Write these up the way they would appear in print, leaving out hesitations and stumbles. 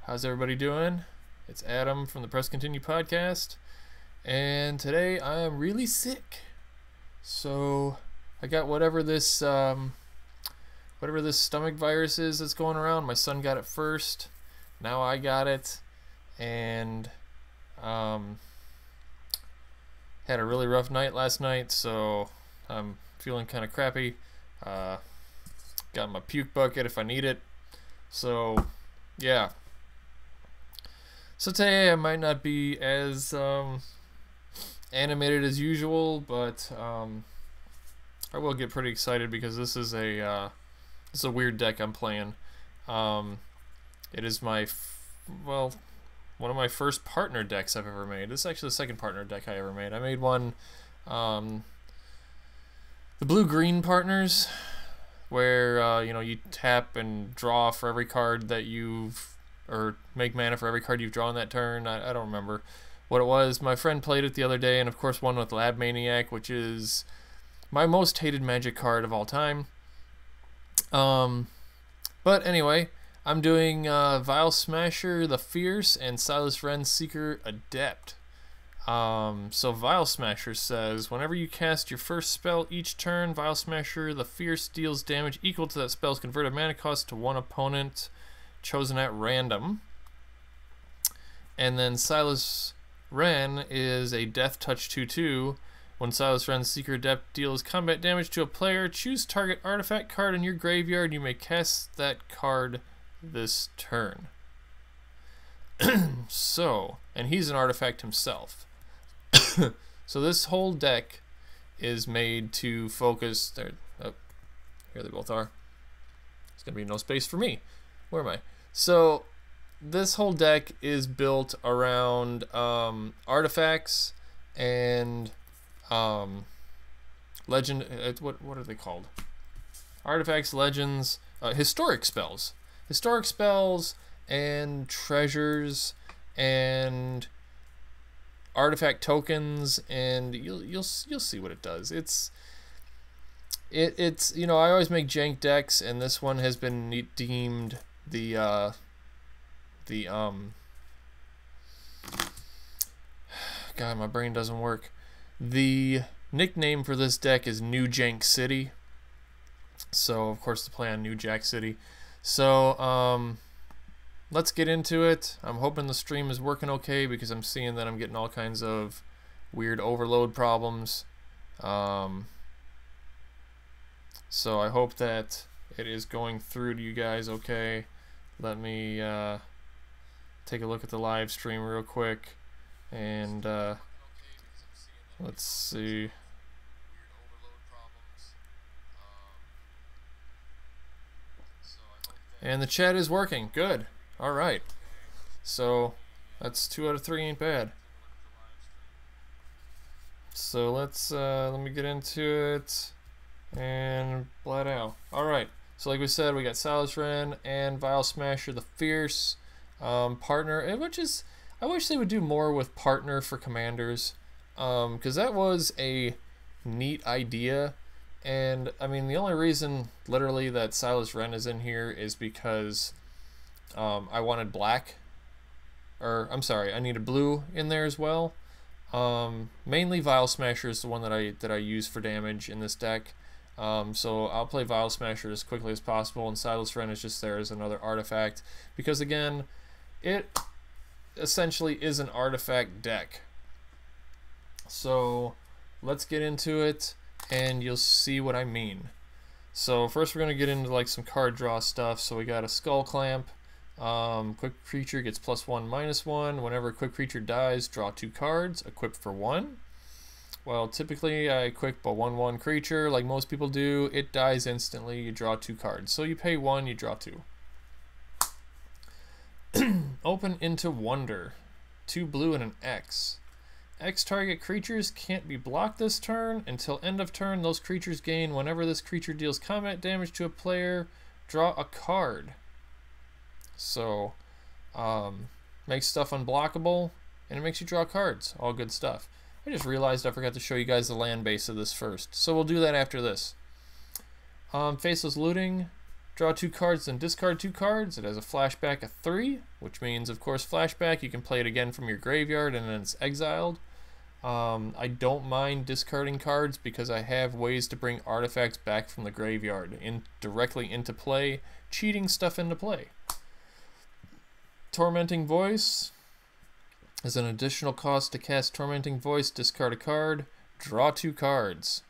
How's everybody doing? It's Adam from the Press Continue podcast, and today I am really sick. So I got whatever this stomach virus is that's going around. My son got it first. Now I got it, and had a really rough night last night, so I'm feeling kind of crappy. Got my puke bucket if I need it. So yeah. So today I might not be as animated as usual, but I will get pretty excited because this is a weird deck I'm playing. It is one of my first partner decks I've ever made. This is actually the second partner deck I ever made. I made one, the blue-green partners, where you tap and draw for every card that or make mana for every card you've drawn that turn. I don't remember what it was. My friend played it the other day, and of course one with Lab Maniac, which is my most hated Magic card of all time. But anyway, I'm doing Vial Smasher the Fierce and Silas Renn Seeker Adept. So Vial Smasher says, whenever you cast your first spell each turn, Vial Smasher the Fierce deals damage equal to that spell's converted mana cost to one opponent chosen at random. And then Silas Renn is a Death Touch 2/2. When Silas Renn Seeker Adept deals combat damage to a player, choose target artifact card in your graveyard. You may cast that card this turn. So, and he's an artifact himself. So this whole deck is made to focus. There, oh, here they both are. There's gonna be no space for me. Where am I? So this whole deck is built around artifacts and legend. What are they called? Artifacts, legends, historic spells, and treasures and artifact tokens, and you'll see what it does. It's I always make jank decks, and this one has been deemed God, my brain doesn't work. The nickname for this deck is New Jank City. So of course to play on New Jack City. So let's get into it. I'm hoping the stream is working okay because I'm seeing that I'm getting all kinds of weird overload problems. So I hope that it is going through to you guys okay. Let me take a look at the live stream real quick, and let's see. And the chat is working. Good. All right. So that's 2 out of 3 ain't bad. So let's let me get into it and blat out. All right. So like we said, we got Silas Renn and Vial Smasher the Fierce partner, which is, I wish they would do more with partner for commanders, because that was a neat idea. And I mean, the only reason literally that Silas Renn is in here is because I wanted black, or I'm sorry, I needed blue in there as well. Mainly Vial Smasher is the one that I use for damage in this deck. So I'll play Vial Smasher as quickly as possible, and Silas Renn is just there as another artifact, because again, it essentially is an artifact deck. So let's get into it, and you'll see what I mean. So first we're going to get into like some card draw stuff. So we got a Skull Clamp. Quick creature gets +1/-1. Whenever a quick creature dies, draw 2 cards, equip for 1. Well, typically I equip a 1/1 creature like most people do. It dies instantly, you draw 2 cards. So you pay 1, you draw 2. Open into Wonder. 2 blue and an X. X target creatures can't be blocked this turn. Until end of turn, those creatures gain, whenever this creature deals combat damage to a player, draw a card. So, makes stuff unblockable, and it makes you draw cards. All good stuff. I just realized I forgot to show you guys the land base of this first, so we'll do that after this. Faceless Looting. Draw 2 cards, then discard 2 cards. It has a flashback of 3, which means, of course, flashback, you can play it again from your graveyard and then it's exiled. I don't mind discarding cards because I have ways to bring artifacts back from the graveyard directly into play, cheating stuff into play. Tormenting Voice is an additional cost to cast Tormenting Voice, discard a card, draw 2 cards.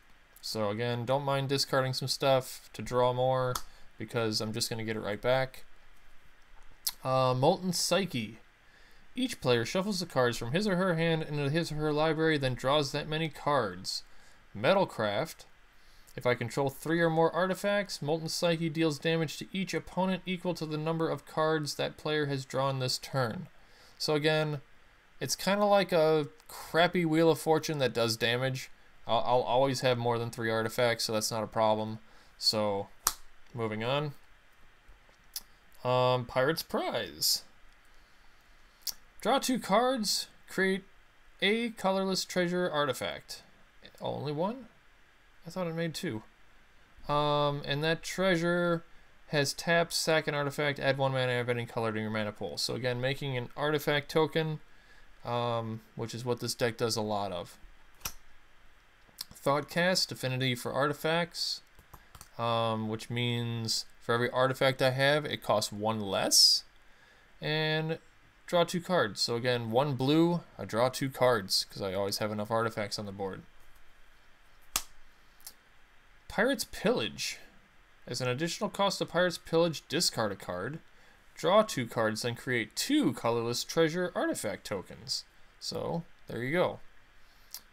So again, don't mind discarding some stuff to draw more because I'm just going to get it right back. Molten Psyche. Each player shuffles the cards from his or her hand into his or her library, then draws that many cards. Metalcraft. If I control 3 or more artifacts, Molten Psyche deals damage to each opponent equal to the number of cards that player has drawn this turn. So again, it's kind of like a crappy Wheel of Fortune that does damage. I'll always have more than 3 artifacts, so that's not a problem. So, moving on. Pirate's Prize. Draw 2 cards, create a colorless treasure artifact. Only 1? I thought it made 2. And that treasure has tap, sack an artifact, add 1 mana of any color to your mana pool. So again, making an artifact token, which is what this deck does a lot of. Thoughtcast, affinity for artifacts, which means for every artifact I have, it costs 1 less. And draw 2 cards. So again, 1 blue, I draw 2 cards because I always have enough artifacts on the board. Pirate's Pillage. As an additional cost to Pirate's Pillage, discard a card, draw 2 cards, then create 2 colorless treasure artifact tokens. So there you go.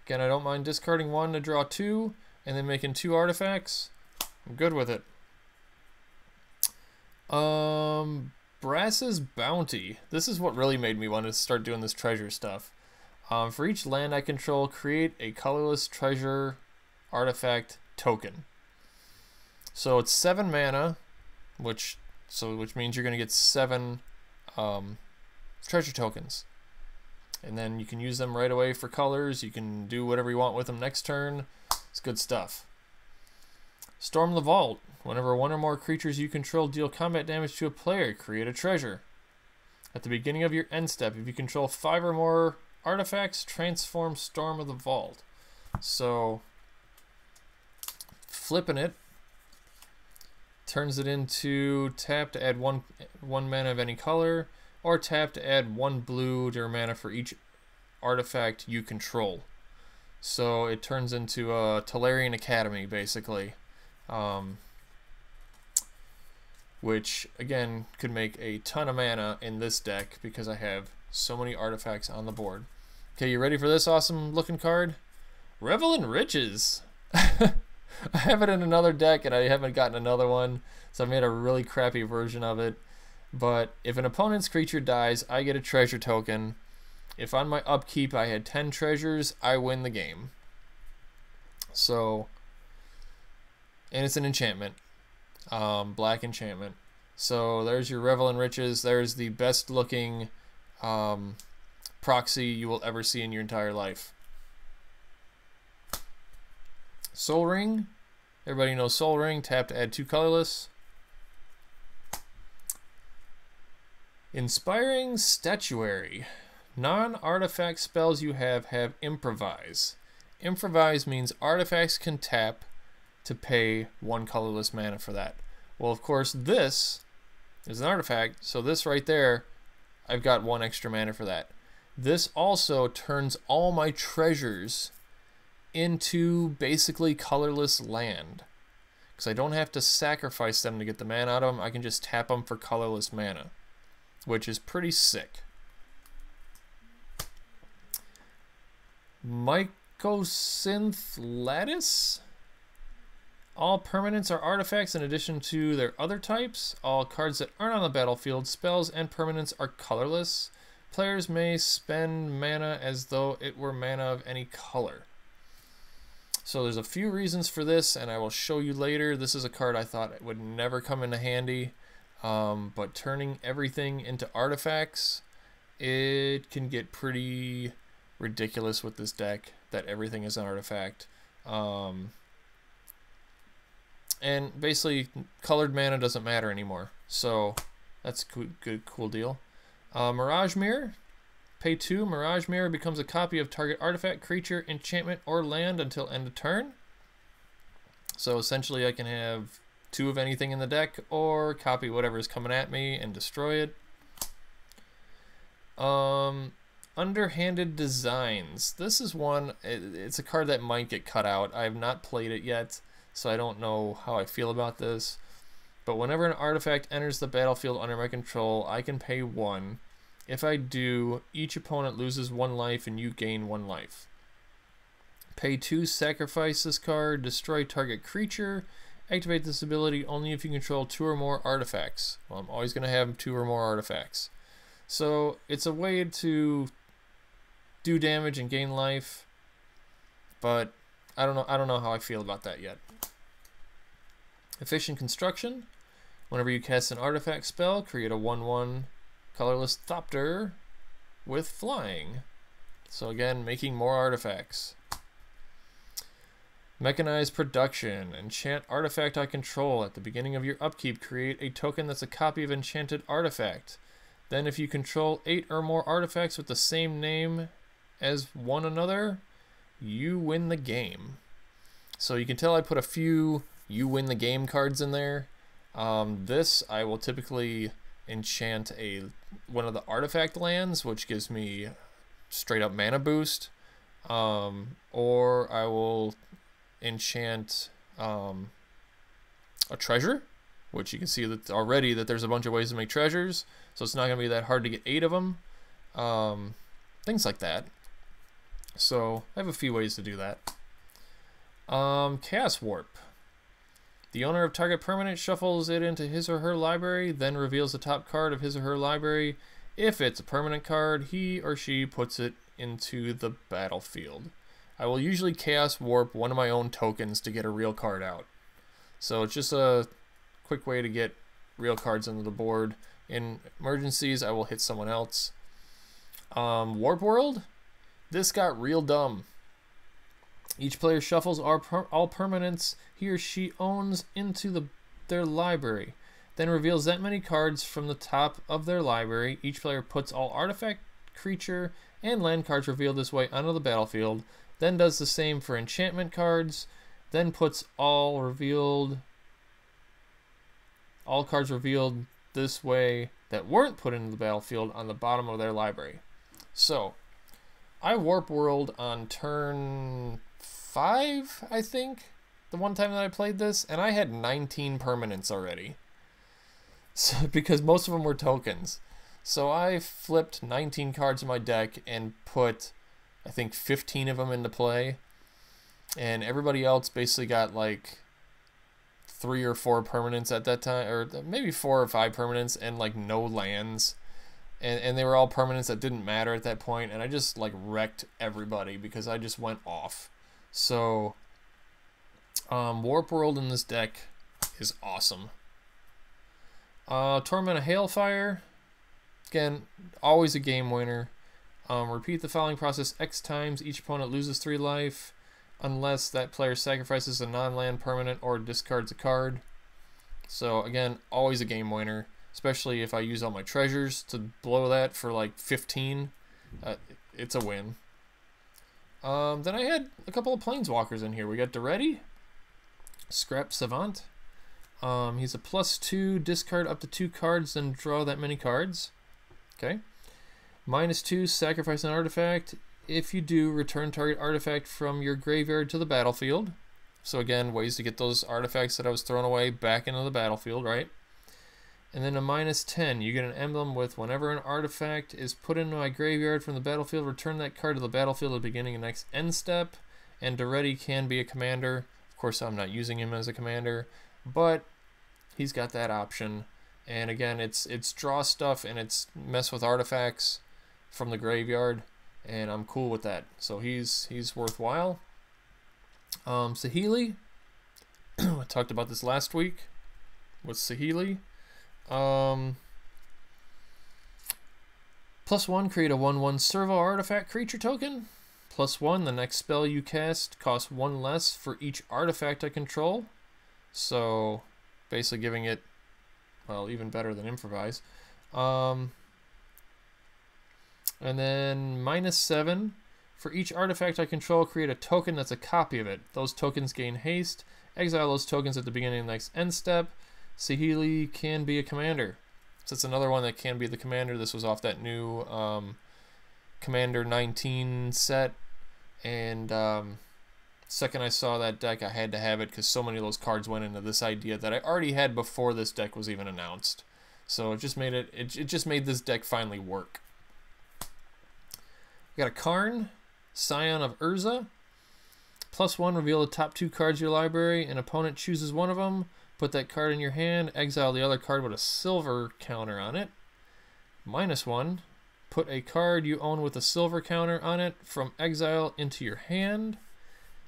Again, I don't mind discarding 1 to draw 2 and then making 2 artifacts. I'm good with it. Brass's Bounty. This is what really made me want to start doing this treasure stuff. For each land I control, create a colorless treasure artifact token. So it's 7 mana, which means you're going to get 7 treasure tokens. And then you can use them right away for colors. You can do whatever you want with them next turn. It's good stuff. Storm the Vault. Whenever 1 or more creatures you control deal combat damage to a player, create a treasure. At the beginning of your end step, if you control 5 or more artifacts, transform Storm of the Vault. So, flipping it turns it into tap to add one mana of any color, or tap to add 1 blue to your mana for each artifact you control. So it turns into a Tolarian Academy, basically. Which, again, could make a ton of mana in this deck because I have so many artifacts on the board. Okay, you ready for this awesome looking card? Revel in Riches! I have it in another deck and I haven't gotten another one, so I made a really crappy version of it. But if an opponent's creature dies, I get a treasure token. If on my upkeep I had 10 treasures, I win the game. So, and it's an enchantment. Black enchantment. So there's your Revel in Riches. There's the best looking proxy you will ever see in your entire life. Soul Ring. Everybody knows Soul Ring. Tap to add 2 colorless. Inspiring Statuary. Non-artifact spells you have Improvise. Improvise means artifacts can tap to pay 1 colorless mana for that. Well, of course, this is an artifact, so this right there, I've got 1 extra mana for that. This also turns all my treasures into basically colorless land, because I don't have to sacrifice them to get the mana out of them. I can just tap them for colorless mana, which is pretty sick. Mycosynth Lattice. All permanents are artifacts in addition to their other types. All cards that aren't on the battlefield, spells, and permanents are colorless. Players may spend mana as though it were mana of any color. So there's a few reasons for this, and I will show you later. This is a card I thought would never come into handy, but turning everything into artifacts, it can get pretty ridiculous with this deck that everything is an artifact. And basically, colored mana doesn't matter anymore. So that's a good, cool deal. Mirage Mirror. Pay 2. Mirage Mirror becomes a copy of target artifact, creature, enchantment, or land until end of turn. So essentially, I can have 2 of anything in the deck, or copy whatever is coming at me and destroy it. Underhanded Designs. This is one, it's a card that might get cut out. I have not played it yet, so I don't know how I feel about this. But whenever an artifact enters the battlefield under my control, I can pay 1. If I do, each opponent loses 1 life and you gain 1 life. Pay 2, sacrifice this card, destroy target creature. Activate this ability only if you control 2 or more artifacts. Well, I'm always going to have 2 or more artifacts. So it's a way to do damage and gain life, but I don't know how I feel about that yet. Efficient Construction. Whenever you cast an artifact spell, create a 1/1 colorless Thopter with flying. So again, making more artifacts. Mechanized Production. Enchant artifact I control. At the beginning of your upkeep, create a token that's a copy of enchanted artifact. Then if you control 8 or more artifacts with the same name as one another, you win the game. So you can tell I put a few you win the game cards in there. This I will typically enchant one of the artifact lands, which gives me straight up mana boost, or I will enchant a treasure, which you can see that already that there's a bunch of ways to make treasures, so it's not going to be that hard to get 8 of them, things like that. So I have a few ways to do that. Chaos Warp. The owner of target permanent shuffles it into his or her library, then reveals the top card of his or her library. If it's a permanent card, he or she puts it into the battlefield. I will usually Chaos Warp one of my own tokens to get a real card out. So it's just a quick way to get real cards into the board. In emergencies, I will hit someone else. Warp World. This got real dumb. Each player shuffles all permanents he or she owns into their library, then reveals that many cards from the top of their library. Each player puts all artifact, creature, and land cards revealed this way onto the battlefield, then does the same for enchantment cards, then puts all cards revealed this way that weren't put into the battlefield on the bottom of their library. So, I Warp World on turn 5, I think, the one time that I played this, and I had 19 permanents already. So, because most of them were tokens. So I flipped 19 cards in my deck and put, I think, 15 of them into play. And everybody else basically got like 3 or 4 permanents at that time, or maybe 4 or 5 permanents and like no lands. And they were all permanents that didn't matter at that point, and I just like wrecked everybody because I just went off. So Warp World in this deck is awesome. Torment of Hailfire. Again, always a game winner. Repeat the following process X times. Each opponent loses 3 life unless that player sacrifices a non-land permanent or discards a card. So again, always a game winner, especially if I use all my treasures to blow that for like 15. It's a win. Then I had a couple of Planeswalkers in here. We got Deadeye, Scrap Savant. He's a +2, discard up to 2 cards, then draw that many cards. Okay. -2, sacrifice an artifact. If you do, return target artifact from your graveyard to the battlefield. So again, ways to get those artifacts that I was throwing away back into the battlefield, right? And then a -10, you get an emblem with whenever an artifact is put into my graveyard from the battlefield, return that card to the battlefield at the beginning of the next end step. And Deadeye can be a commander. Of course, I'm not using him as a commander, but he's got that option. And again, it's draw stuff and it's mess with artifacts from the graveyard, and I'm cool with that. So he's worthwhile. Saheeli, I talked about this last week with Saheeli. +1, create a 1/1 servo artifact creature token. +1, the next spell you cast costs 1 less for each artifact I control. So basically giving it, well, even better than improvise. And then -7. For each artifact I control, create a token that's a copy of it. Those tokens gain haste. Exile those tokens at the beginning of the next end step. Saheeli can be a commander. So it's another one that can be the commander. This was off that new Commander 19 set. And second I saw that deck, I had to have it because so many of those cards went into this idea that I already had before this deck was even announced. So it just made it just made this deck finally work. We got a Karn, Scion of Urza. +1, reveal the top 2 cards of your library. An opponent chooses one of them. Put that card in your hand. Exile the other card with a silver counter on it. -1, put a card you own with a silver counter on it from exile into your hand.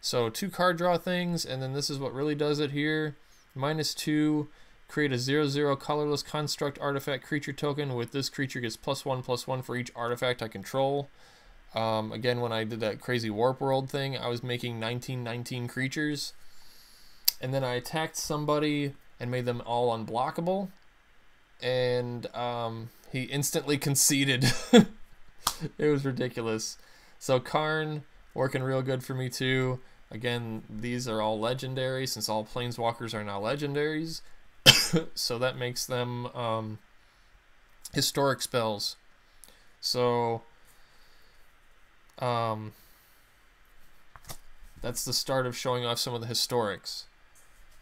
So 2 card draw things, and then this is what really does it here. -2, create a 0/0 colorless construct artifact creature token. With this creature gets +1/+1 for each artifact I control. Again, when I did that crazy Warp World thing, I was making 19/19 creatures. And then I attacked somebody and made them all unblockable. And he instantly conceded. It was ridiculous. So Karn, working real good for me too. Again, these are all legendary since all planeswalkers are now legendaries. So that makes them historic spells. So that's the start of showing off some of the historics.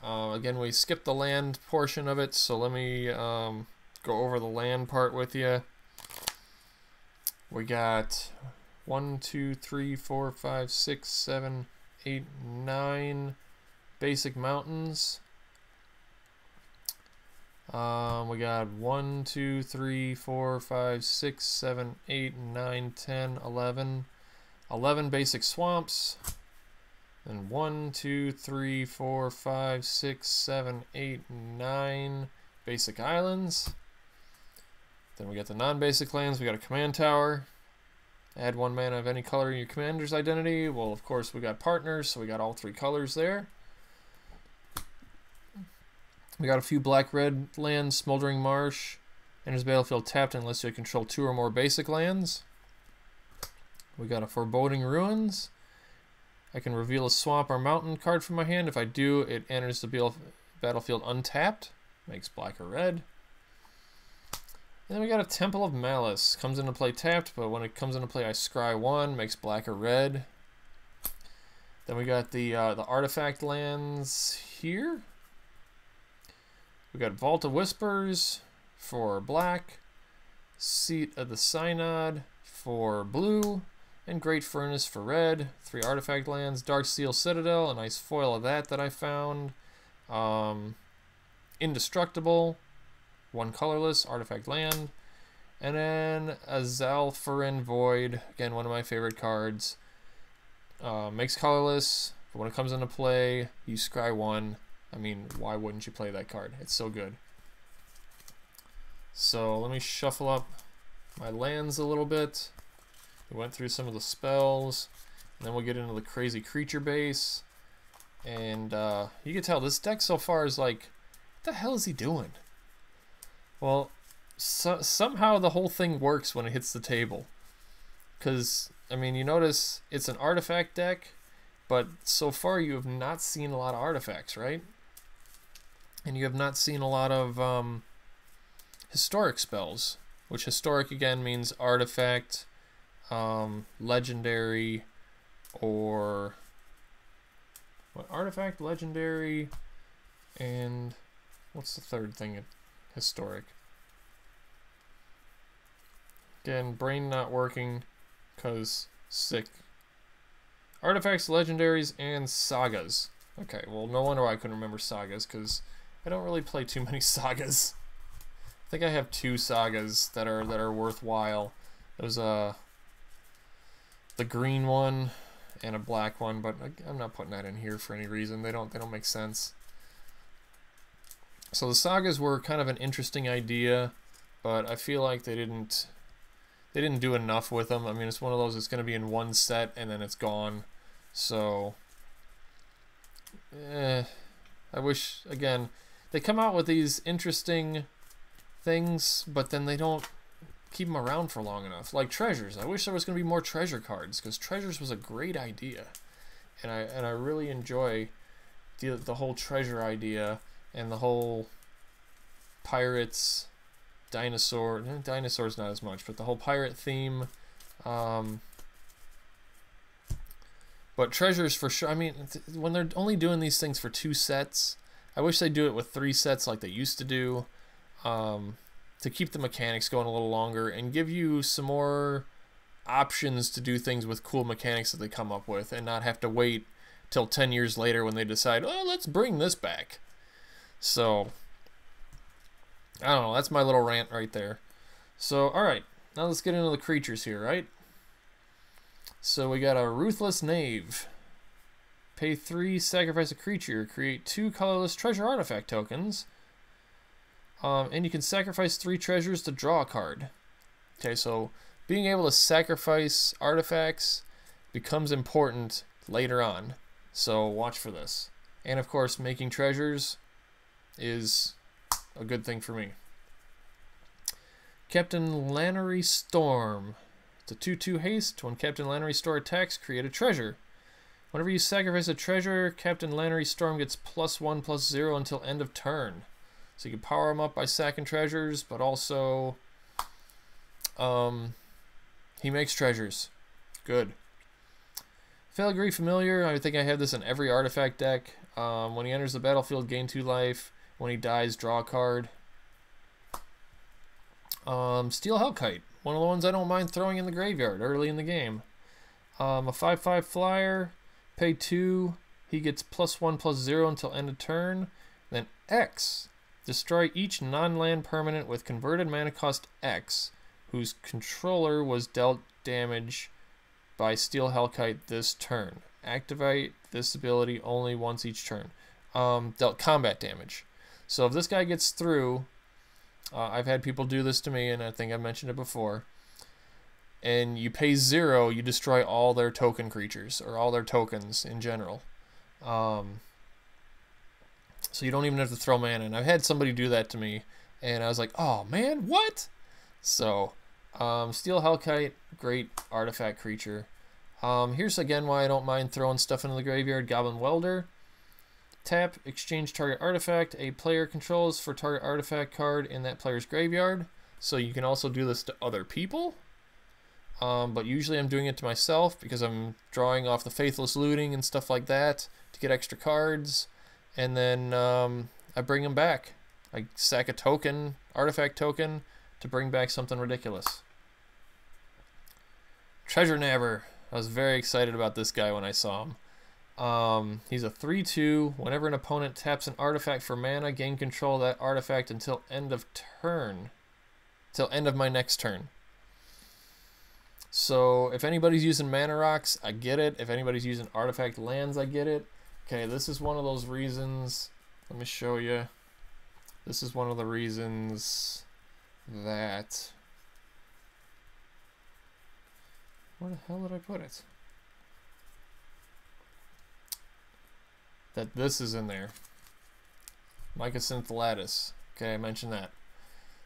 Again, we skipped the land portion of it, so let me go over the land part with you. We got 1, 2, 3, 4, 5, 6, 7, 8, 9 basic mountains. We got 1, 2, 3, 4, 5, 6, 7, 8, 9, 10, 11 basic swamps. And 1, 2, 3, 4, 5, 6, 7, 8, 9 basic islands. Then we got the non-basic lands. We got a command tower. Add 1 mana of any color in your commander's identity. Well, of course, we got partners, so we got all 3 colors there. We got a few black-red lands, Smoldering Marsh. Enters battlefield tapped unless you control 2 or more basic lands. We got a Foreboding Ruins. I can reveal a swamp or mountain card from my hand. If I do, it enters the battlefield untapped. Makes black or red. And then we got a Temple of Malice. Comes into play tapped, but when it comes into play, I scry 1. Makes black or red. Then we got the artifact lands here. We got Vault of Whispers for black. Seat of the Synod for blue. And Great Furnace for red. 3 artifact lands. Darksteel Citadel, a nice foil of that I found. Indestructible. 1 colorless artifact land. And then a Zalfarin Void. Again, one of my favorite cards. Makes colorless, but when it comes into play, you scry 1. I mean, why wouldn't you play that card? It's so good. So let me shuffle up my lands a little bit. We went through some of the spells, and then we'll get into the crazy creature base. And you can tell this deck so far is like, what the hell is he doing? Well, somehow the whole thing works when it hits the table. Because, I mean, you notice it's an artifact deck, but so far you have not seen a lot of artifacts, right? And you have not seen a lot of historic spells, which historic again means artifact, legendary, or what? Artifact, legendary, and what's the third thing? Historic. Again, brain not working because sick. Artifacts, legendaries, and sagas. Okay, well, no wonder why I couldn't remember sagas, because I don't really play too many sagas. I think I have 2 sagas that are worthwhile. There's the green one and a black one, but I'm not putting that in here for any reason. They don't make sense. So the sagas were kind of an interesting idea, but I feel like they didn't do enough with them. I mean, it's one of those, it's going to be in one set and then it's gone. So, I I wish, again, they come out with these interesting things, but then they don't keep them around for long enough. Like treasures. I wish there was going to be more treasure cards, because treasures was a great idea. And I really enjoy the whole treasure idea and the whole pirates, dinosaurs not as much, but the whole pirate theme. But treasures for sure. I mean, when they're only doing these things for 2 sets, I wish they'd do it with 3 sets like they used to do, to keep the mechanics going a little longer and give you some more options to do things with cool mechanics that they come up with, and not have to wait till 10 years later when they decide, oh, let's bring this back. So, I don't know, that's my little rant right there. So, alright, now let's get into the creatures here, right? So we got a Ruthless Knave. Pay 3, sacrifice a creature, create 2 colorless treasure artifact tokens. And you can sacrifice 3 treasures to draw a card. Okay, so being able to sacrifice artifacts becomes important later on. So watch for this. And of course, making treasures is a good thing for me. Captain Lannery Storm. It's a 2/2 haste. When Captain Lannery Storm attacks, create a treasure. Whenever you sacrifice a treasure, Captain Lannery Storm gets +1/+0 until end of turn. So you can power him up by sacking treasures, but also he makes treasures. Good. Filigree Familiar. I think I have this in every artifact deck. When he enters the battlefield, gain 2 life. When he dies, draw a card. Steel Hellkite. One of the ones I don't mind throwing in the graveyard early in the game. A 5/5 flyer. Pay 2. He gets +1/+0 until end of turn. Then X. Destroy each non-land permanent with converted mana cost X, whose controller was dealt damage by Steel Hellkite this turn. Activate this ability only once each turn. Dealt combat damage. So if this guy gets through, I've had people do this to me, and I think I mentioned it before, and you pay 0, you destroy all their token creatures, or all their tokens in general. So you don't even have to throw mana in. I've had somebody do that to me, and I was like, oh man, what? So, Steel Hellkite, great artifact creature. Here's again why I don't mind throwing stuff into the graveyard. Goblin Welder. Tap, exchange target artifact a player controls for target artifact card in that player's graveyard. So you can also do this to other people. But usually I'm doing it to myself because I'm drawing off the Faithless Looting and stuff like that to get extra cards. And then I bring them back. I sack a token, artifact token, to bring back something ridiculous. Treasure Nabber. I was very excited about this guy when I saw him. He's a 3/2. Whenever an opponent taps an artifact for mana, gain control of that artifact until end of turn. Till end of my next turn. So if anybody's using mana rocks, I get it. If anybody's using artifact lands, I get it. Okay, this is one of those reasons. Let me show you. This is one of the reasons that... Where the hell did I put it? That this is in there. Mycosynth Lattice. Okay, I mentioned that.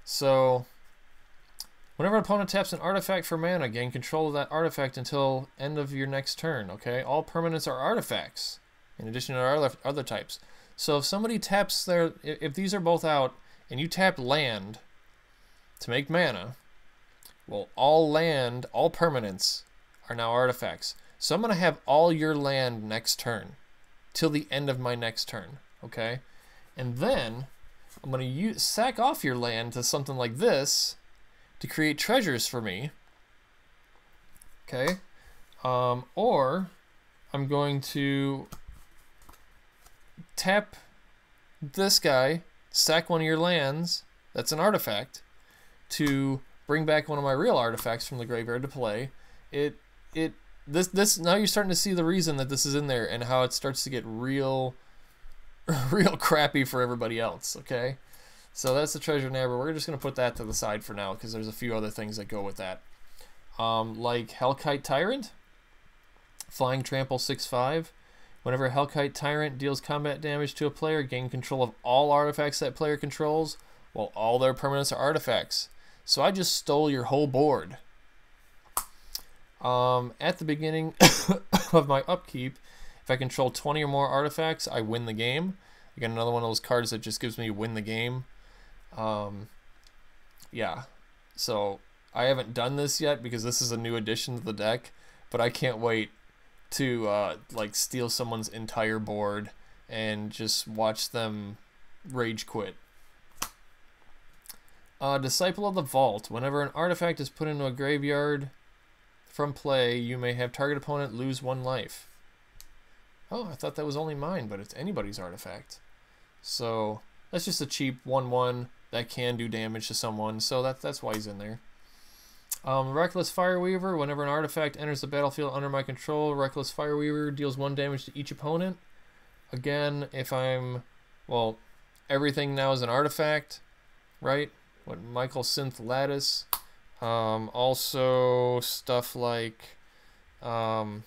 So, whenever an opponent taps an artifact for mana, gain control of that artifact until end of your next turn. Okay, all permanents are artifacts, in addition to our other types. So if somebody taps their... If these are both out, and you tap land to make mana, well, all land, all permanents are now artifacts. So I'm going to have all your land next turn, till the end of my next turn, okay? And then I'm going to sack off your land to something like this to create treasures for me, okay? Or I'm going to tap this guy, sack one of your lands, that's an artifact, to bring back one of my real artifacts from the graveyard to play. This now you're starting to see the reason that this is in there and how it starts to get real crappy for everybody else, okay? So that's the Treasure Nabber. We're just going to put that to the side for now because there's a few other things that go with that. Like Hellkite Tyrant, Flying Trample 6/5. Whenever Hellkite Tyrant deals combat damage to a player, gain control of all artifacts that player controls, while all their permanents are artifacts. So I just stole your whole board. At the beginning of my upkeep, if I control 20 or more artifacts, I win the game. I got another one of those cards that just gives me win the game. Yeah, so I haven't done this yet because this is a new addition to the deck, but I can't wait to like steal someone's entire board and just watch them rage quit. Disciple of the Vault. Whenever an artifact is put into a graveyard from play, you may have target opponent lose 1 life. Oh, I thought that was only mine, but it's anybody's artifact. So that's just a cheap 1/1 that can do damage to someone, so that's why he's in there. Reckless Fireweaver. Whenever an artifact enters the battlefield under my control, Reckless Fireweaver deals 1 damage to each opponent. Again, if I'm... well, everything now is an artifact, right? What, Michael Synth Lattice. Also, stuff like... oh,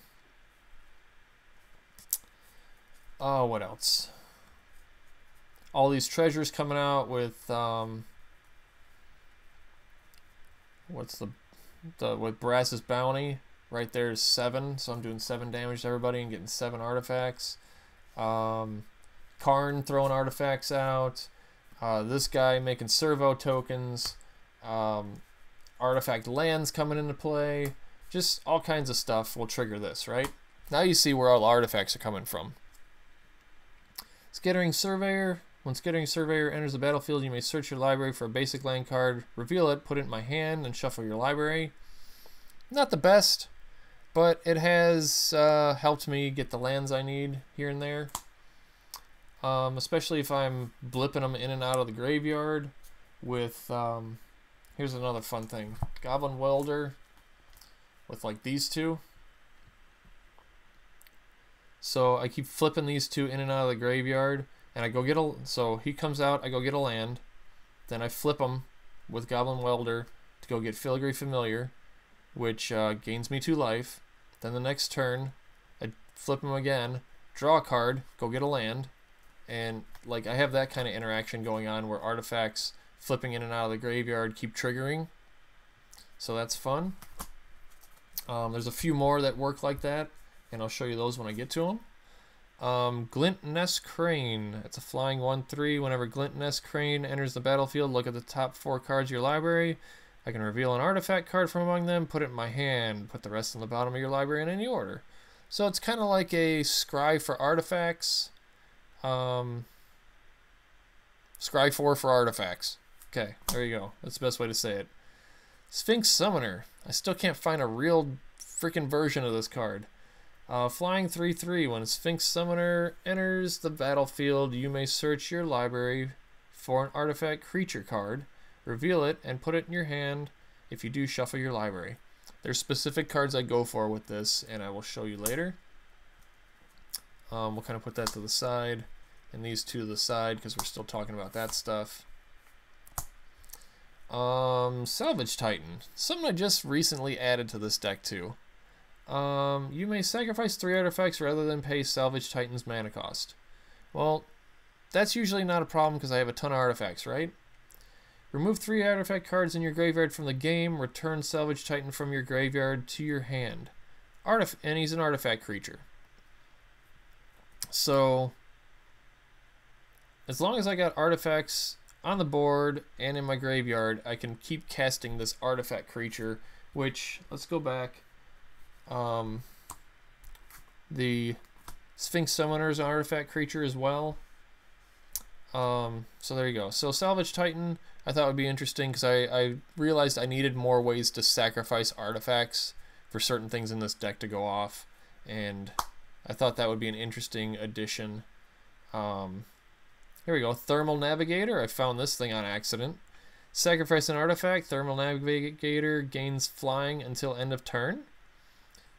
what else? All these treasures coming out with... what's with Brass's Bounty? Right there is 7, so I'm doing 7 damage to everybody and getting 7 artifacts. Karn throwing artifacts out. This guy making servo tokens. Artifact lands coming into play. Just all kinds of stuff will trigger this, right? Now you see where all the artifacts are coming from. Scattering Surveyor. When Scattering Surveyor enters the battlefield, you may search your library for a basic land card, reveal it, put it in my hand, and shuffle your library. Not the best, but it has helped me get the lands I need here and there. Especially if I'm blipping them in and out of the graveyard with, here's another fun thing, Goblin Welder with like these two. So I keep flipping these two in and out of the graveyard, and I go get a, so he comes out, I go get a land, then I flip him with Goblin Welder to go get Filigree Familiar, which gains me 2 life. Then the next turn, I flip him again, draw a card, go get a land, and like I have that kind of interaction going on where artifacts flipping in and out of the graveyard keep triggering. So that's fun. There's a few more that work like that, and I'll show you those when I get to them. Glint Ness Crane. It's a flying 1/3. Whenever Glint Ness Crane enters the battlefield, look at the top 4 cards of your library. I can reveal an artifact card from among them, put it in my hand, put the rest in the bottom of your library in any order. So it's kind of like a Scry for artifacts. Scry 4 for artifacts. Okay, there you go. That's the best way to say it. Sphinx Summoner. I still can't find a real freaking version of this card. Flying 3/3. When a Sphinx Summoner enters the battlefield, you may search your library for an artifact creature card, reveal it, and put it in your hand. If you do, shuffle your library. There's specific cards I go for with this, and I will show you later. We'll kind of put that to the side, and these two to the side, because we're still talking about that stuff. Salvage Titan. Something I just recently added to this deck, too. You may sacrifice 3 artifacts rather than pay Salvage Titan's mana cost. Well, that's usually not a problem because I have a ton of artifacts, right? Remove 3 artifact cards in your graveyard from the game. Return Salvage Titan from your graveyard to your hand. And he's an artifact creature. So, as long as I got artifacts on the board and in my graveyard, I can keep casting this artifact creature, which, let's go back. The Sphinx Summoner is an artifact creature as well. So there you go. So Salvage Titan I thought would be interesting because I realized I needed more ways to sacrifice artifacts for certain things in this deck to go off, and I thought that would be an interesting addition. Here we go. Thermal Navigator. I found this thing on accident. Sacrifice an artifact. Thermal Navigator gains flying until end of turn.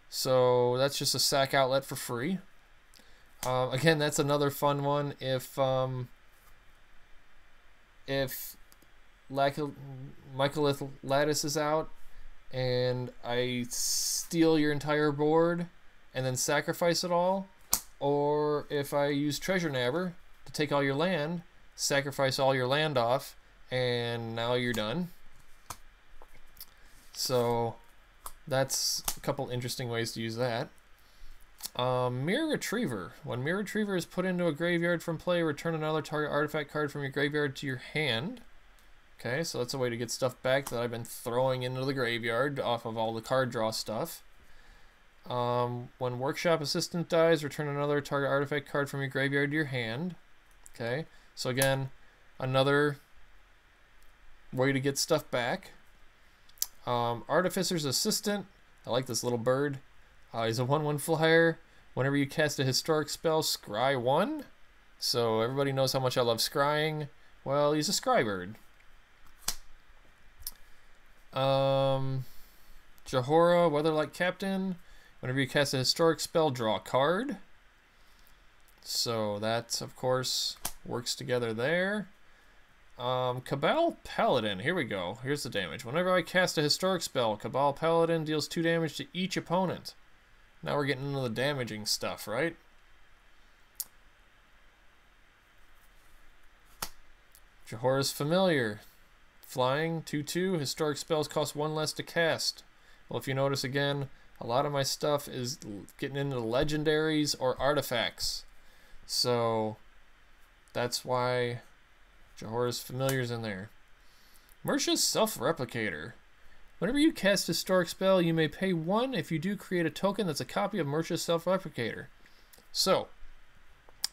So that's just a sack outlet for free. Again, that's another fun one. If Mycolith Lattice is out and I steal your entire board and then sacrifice it all, Or if I use Treasure Nabber to take all your land, sacrifice all your land off, and now you're done. So that's a couple interesting ways to use that. Mirror Retriever. When Mirror Retriever is put into a graveyard from play, return another target artifact card from your graveyard to your hand. Okay, so that's a way to get stuff back that I've been throwing into the graveyard off of all the card draw stuff. When Workshop Assistant dies, return another target artifact card from your graveyard to your hand. Okay, so again, another way to get stuff back. Artificer's Assistant. I like this little bird. He's a 1/1 flyer. Whenever you cast a historic spell, scry 1. So everybody knows how much I love scrying. Well, he's a scry bird. Jahora, Weatherlight Captain. Whenever you cast a historic spell, draw a card. So that, of course, works together there. Cabal Paladin. Here we go. Here's the damage. Whenever I cast a historic spell, Cabal Paladin deals 2 damage to each opponent. Now we're getting into the damaging stuff, right? Jahora's Familiar. Flying, 2/2. Historic spells cost 1 less to cast. Well, if you notice again, a lot of my stuff is getting into legendaries or artifacts. So that's why Jahora's Familiar's in there. Murcia's Self-Replicator. Whenever you cast a historic spell, you may pay 1. If you do, create a token that's a copy of Murcia's Self-Replicator. So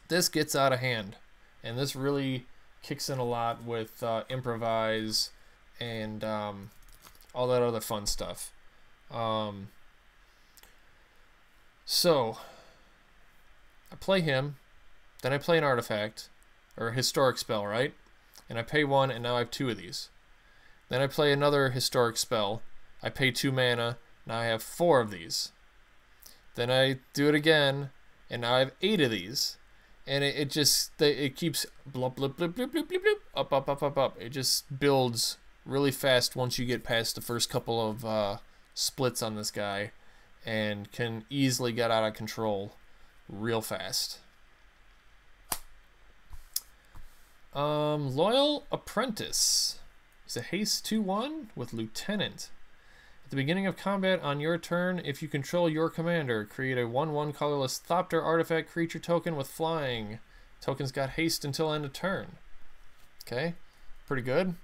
this gets out of hand, and this really kicks in a lot with Improvise and all that other fun stuff. So I play him, then I play an artifact or a historic spell, right? And I pay 1, and now I have 2 of these. Then I play another historic spell. I pay 2 mana. Now I have 4 of these. Then I do it again, and now I have 8 of these. And it keeps blip, blip, blip, blip, blip, blip, blip, up, up, up, up, up. It just builds really fast once you get past the first couple of splits on this guy, and can easily get out of control real fast. Loyal Apprentice. He's a haste 2/1 with Lieutenant. At the beginning of combat on your turn, if you control your commander, create a 1/1 colorless Thopter artifact creature token with flying. Token's got haste until end of turn. Okay, pretty good.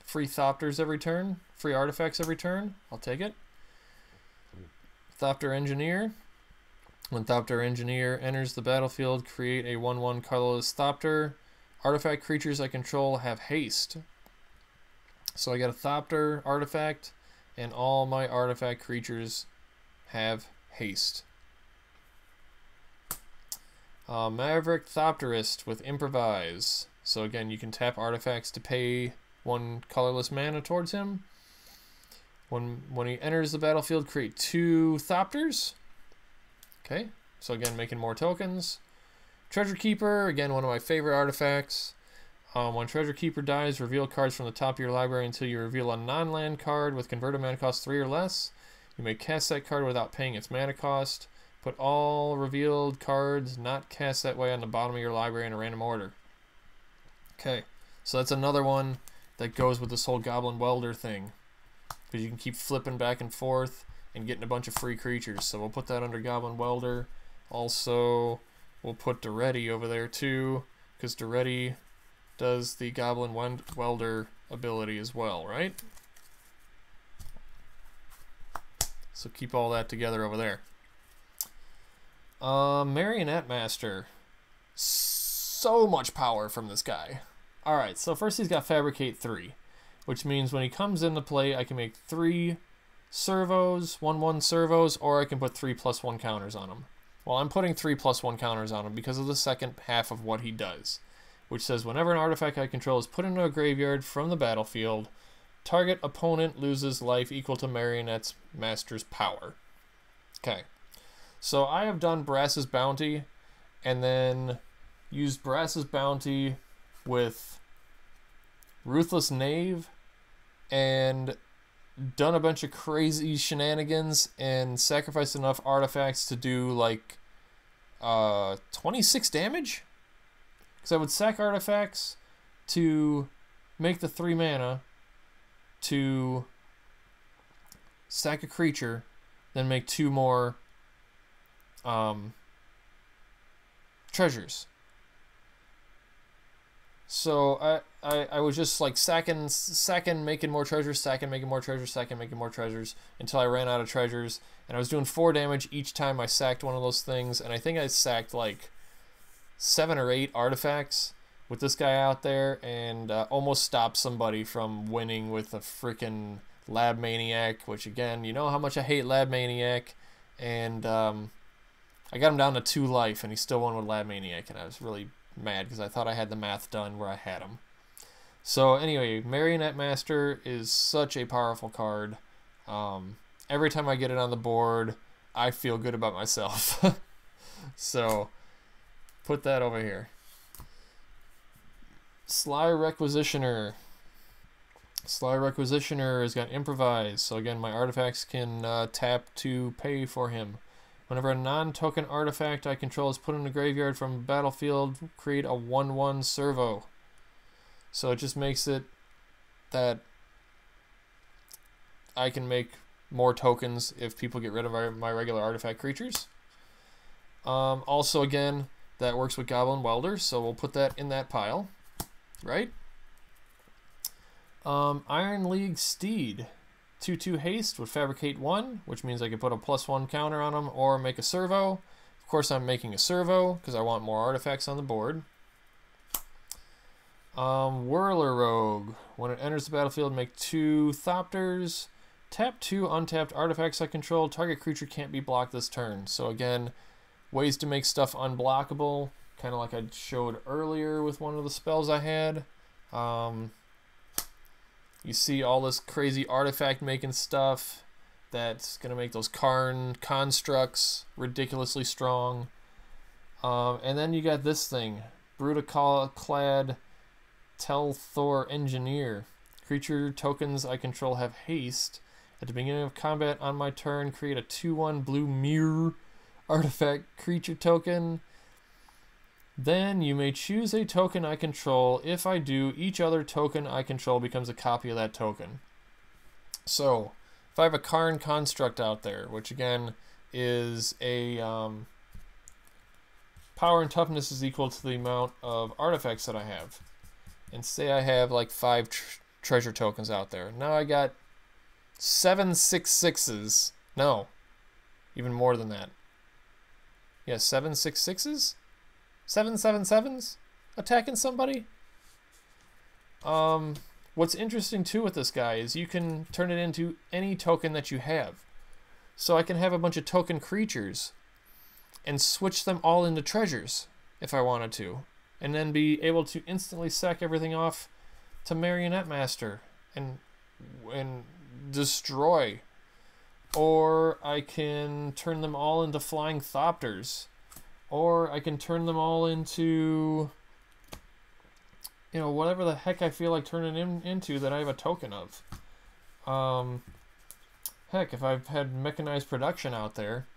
Free Thopters every turn, free artifacts every turn. I'll take it. Thopter Engineer. When Thopter Engineer enters the battlefield, create a 1/1 colorless Thopter. Artifact creatures I control have haste. So I got a Thopter artifact, and all my artifact creatures have haste. Maverick Thopterist with Improvise. So again, you can tap artifacts to pay 1 colorless mana towards him. When he enters the battlefield, create 2 Thopters. Okay, so again, making more tokens. Treasure Keeper, again, one of my favorite artifacts. When Treasure Keeper dies, reveal cards from the top of your library until you reveal a non-land card with converted mana cost 3 or less. You may cast that card without paying its mana cost. Put all revealed cards not cast that way on the bottom of your library in a random order. Okay, so that's another one that goes with this whole Goblin Welder thing, because you can keep flipping back and forth and getting a bunch of free creatures. So we'll put that under Goblin Welder. Also, we'll put Deretti over there too, because Deretti does the Goblin Welder ability as well, right? So keep all that together over there. Marionette Master. So much power from this guy. Alright, so first he's got Fabricate 3, which means when he comes into play, I can make 3 servos, 1/1 servos, or I can put 3+1 counters on him. Well, I'm putting 3+1 counters on him because of the second half of what he does, which says whenever an artifact I control is put into a graveyard from the battlefield, target opponent loses life equal to Marionette's Master's power. Okay, so I have done Brass's Bounty, and then used Brass's Bounty with Ruthless Knave, and done a bunch of crazy shenanigans and sacrificed enough artifacts to do like 26 damage? Because I would sack artifacts to make the 3 mana, to sack a creature, then make 2 more treasures. So I was just like sacking, making more treasures, sacking, making more treasures, sacking, making more treasures, until I ran out of treasures. And I was doing 4 damage each time I sacked one of those things. And I think I sacked like 7 or 8 artifacts with this guy out there, and almost stopped somebody from winning with a freaking Lab Maniac, which again, you know how much I hate Lab Maniac. And I got him down to 2 life, and he still won with Lab Maniac, and I was really mad because I thought I had the math done where I had him. So anyway, Marionette Master is such a powerful card. Every time I get it on the board, I feel good about myself. So put that over here. Sly Requisitioner. Sly Requisitioner has got Improvise, so again my artifacts can tap to pay for him. Whenever a non-token artifact I control is put in the graveyard from a battlefield, create a 1/1 servo. So it just makes it that I can make more tokens if people get rid of my regular artifact creatures. Also, again, that works with Goblin Welder, so we'll put that in that pile, right? Iron League Steed. 2/2 haste would fabricate 1, which means I could put a +1 counter on them or make a servo. Of course, I'm making a servo because I want more artifacts on the board. Whirler Rogue. When it enters the battlefield, make 2 Thopters. Tap 2 untapped artifacts I control. Target creature can't be blocked this turn. So again, ways to make stuff unblockable, kind of like I showed earlier with one of the spells I had. You see all this crazy artifact making stuff that's going to make those Karn constructs ridiculously strong. And then you got this thing, Brutaclad Telthor Engineer. Creature tokens I control have haste. At the beginning of combat on my turn, create a 2/1 blue mirror artifact creature token. Then you may choose a token I control. If I do, each other token I control becomes a copy of that token. So, if I have a Karn construct out there, which again is a power and toughness is equal to the amount of artifacts that I have. And say I have like 5 treasure tokens out there. Now I got 7 6/6s. No, even more than that. Yeah, 7 6/6s? 7 7/7s attacking somebody. What's interesting too with this guy is you can turn it into any token that you have. So I can have a bunch of token creatures and switch them all into treasures if I wanted to, and then be able to instantly sack everything off to Marionette Master and destroy. Or I can turn them all into Flying Thopters. Or I can turn them all into, you know, whatever the heck I feel like turning them into that I have a token of. Heck, if I've had mechanized production out there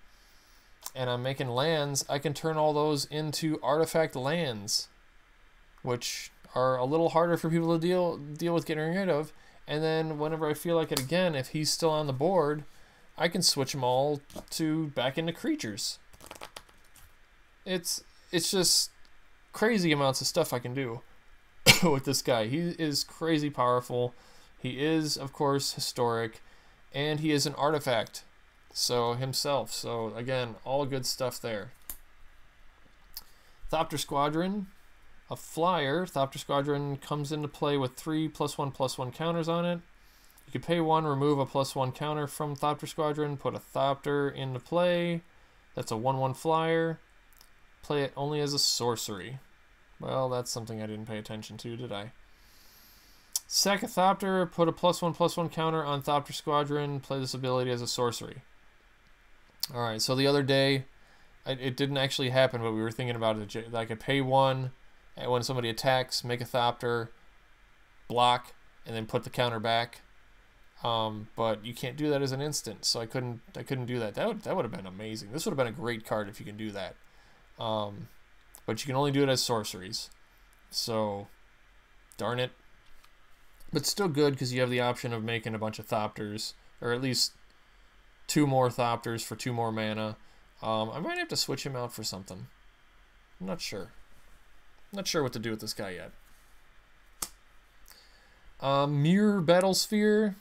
and I'm making lands, I can turn all those into artifact lands, which are a little harder for people to deal with getting rid of. And then whenever I feel like it again, if he's still on the board, I can switch them all back into creatures. It's just crazy amounts of stuff I can do with this guy. He is crazy powerful. He is, of course, historic, and he is an artifact himself. So again, all good stuff there. Thopter Squadron, a flyer. Thopter Squadron comes into play with 3 +1/+1 counters on it. You can pay 1, remove a +1 counter from Thopter Squadron, put a Thopter into play. That's a 1/1 flyer. Play it only as a sorcery. Well, that's something I didn't pay attention to, did I? Sack a Thopter, put a +1/+1 counter on Thopter Squadron, play this ability as a sorcery. Alright, so the other day, it didn't actually happen, but we were thinking about it. I could pay 1, and when somebody attacks, make a Thopter, block, and then put the counter back. But you can't do that as an instant, so I couldn't do that. That would have been amazing. This would have been a great card if you can do that. But you can only do it as sorceries. So, darn it. But still good because you have the option of making a bunch of Thopters, or at least 2 more Thopters for 2 more mana. I might have to switch him out for something. I'm not sure. Not sure what to do with this guy yet. Mirror Battlesphere.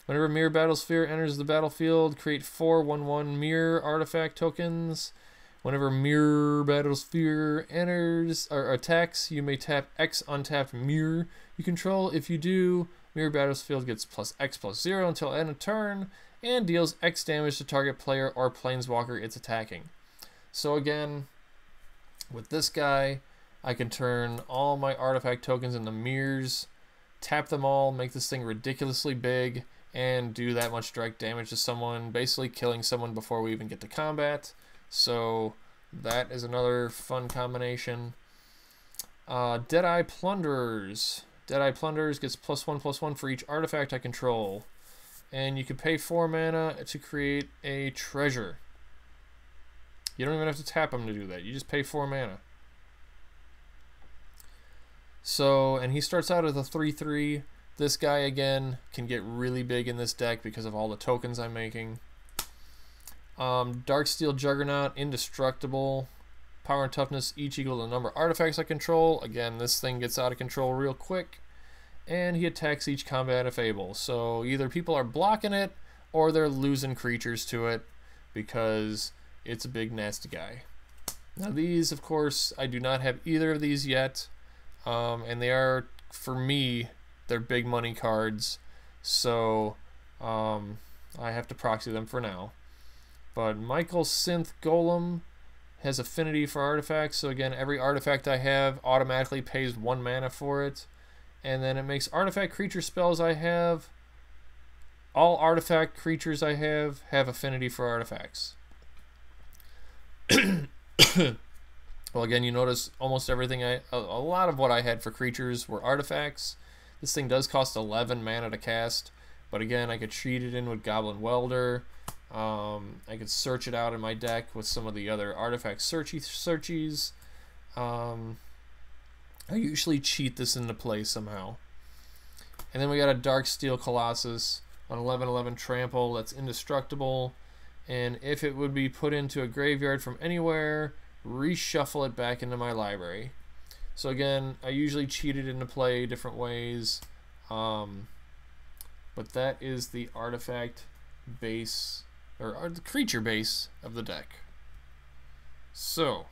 Whenever Mirror Battlesphere enters the battlefield, create 4 1/1 Mirror artifact tokens. Whenever Mirror Battlesphere enters or attacks, you may tap X untapped Mirror you control. If you do, Mirror Battlefield gets +X+0 until end of turn and deals X damage to target player or planeswalker it's attacking. So again, with this guy, I can turn all my artifact tokens into mirrors, tap them all, make this thing ridiculously big, and do that much direct damage to someone, basically killing someone before we even get to combat. So that is another fun combination. Deadeye Plunderers. Deadeye Plunderers gets +1/+1 for each artifact I control. And you can pay 4 mana to create a treasure. You don't even have to tap them to do that. You just pay 4 mana. So, and he starts out as a 3/3. This guy, again, can get really big in this deck because of all the tokens I'm making. Darksteel Juggernaut, indestructible. Power and toughness each equal to the number of artifacts I control. Again, this thing gets out of control real quick. And he attacks each combat if able. So either people are blocking it or they're losing creatures to it because it's a big nasty guy. Now these, of course, I do not have either of these yet. And they are, for me, they're big money cards. So I have to proxy them for now. But Michael Synth Golem has affinity for artifacts. So again, every artifact I have automatically pays 1 mana for it. And then it makes artifact creature spells I have. All artifact creatures I have affinity for artifacts. Well, again, you notice almost everything a lot of what I had for creatures were artifacts. This thing does cost 11 mana to cast, but again, I could cheat it in with Goblin Welder. I could search it out in my deck with some of the other artifact searchies. I usually cheat this into play somehow. And then we got a Darksteel Colossus on 11/11 trample that's indestructible. And if it would be put into a graveyard from anywhere, reshuffle it back into my library. So again, I usually cheat it into play different ways. But that is the artifact base, or the creature base of the deck. So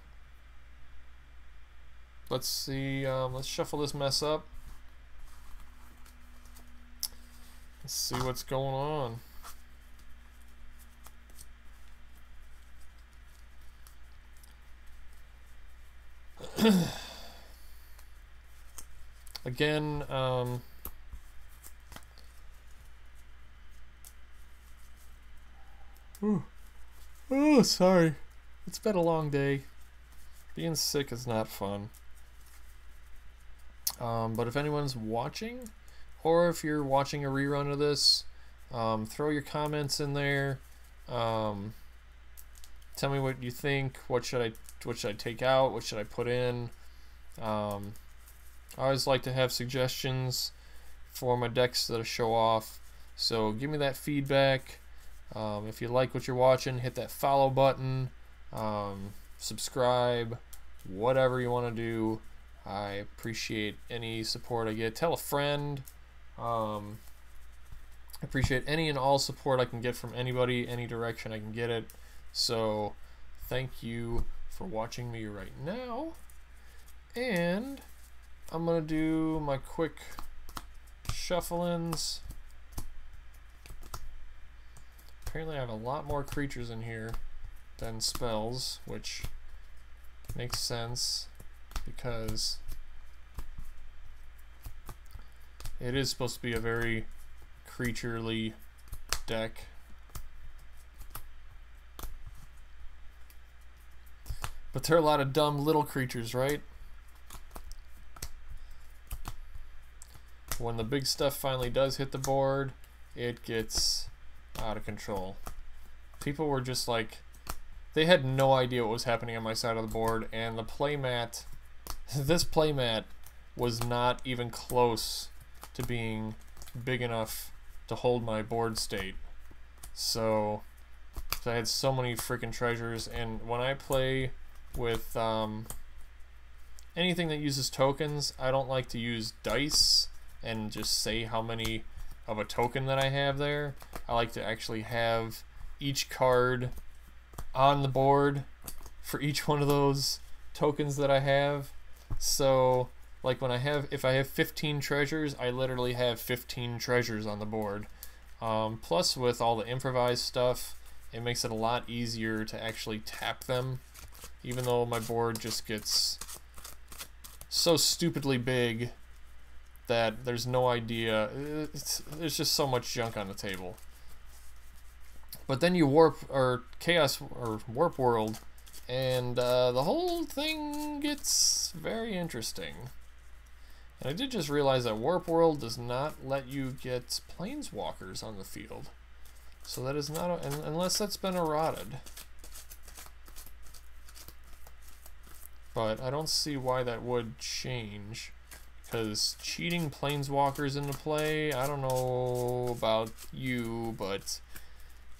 let's see, let's shuffle this mess up. Let's see what's going on. Again, oh, sorry. It's been a long day. Being sick is not fun. But if anyone's watching, or if you're watching a rerun of this, throw your comments in there. Tell me what you think. What should I take out? What should I put in? I always like to have suggestions for my decks that I show off. So give me that feedback. If you like what you're watching, hit that follow button. Subscribe. Whatever you want to do. I appreciate any support I get. Tell a friend. I appreciate any and all support I can get from anybody, any direction I can get it. So thank you for watching me right now. And I'm going to do my quick shuffle-ins. Apparently I have a lot more creatures in here than spells, which makes sense because it is supposed to be a very creaturely deck. But there are a lot of dumb little creatures, right? When the big stuff finally does hit the board, it gets out of control. People were just like, they had no idea what was happening on my side of the board, and the playmat, this playmat was not even close to being big enough to hold my board state. So I had so many freaking treasures, and when I play with anything that uses tokens, I don't like to use dice and just say how many of a token that I have there. I like to actually have each card on the board for each one of those tokens that I have. So like when if I have 15 treasures, I literally have 15 treasures on the board. Plus with all the improvised stuff, it makes it a lot easier to actually tap them, even though my board just gets so stupidly big that there's no idea. There's just so much junk on the table. But then you warp, or chaos, or warp world, and the whole thing gets very interesting. And I did just realize that warp world does not let you get planeswalkers on the field. So that is not, unless that's been errated. But I don't see why that would change. Because cheating planeswalkers into play, I don't know about you, but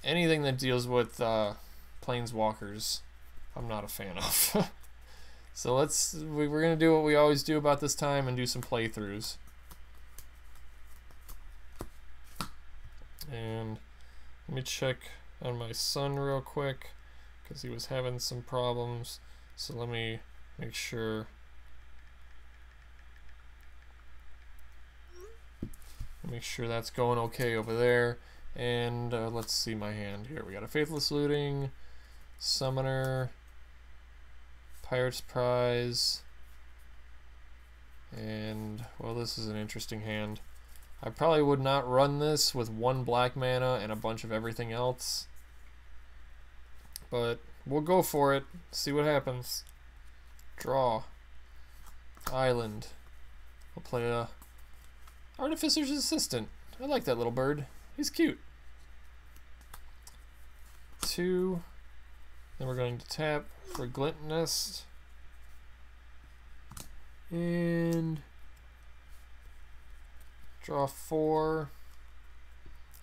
anything that deals with planeswalkers, I'm not a fan of. So we're going to do what we always do about this time and do some playthroughs. And let me check on my son real quick, because he was having some problems. So let me make sure. Make sure that's going okay over there. And let's see my hand here. We got a Faithless Looting, Summoner, Pirate's Prize, and, well, this is an interesting hand. I probably would not run this with 1 black mana and a bunch of everything else, but we'll go for it, see what happens. Draw. Island. We'll play a Artificer's Assistant. I like that little bird. He's cute. 2. Then we're going to tap for Glint Nest. And draw 4.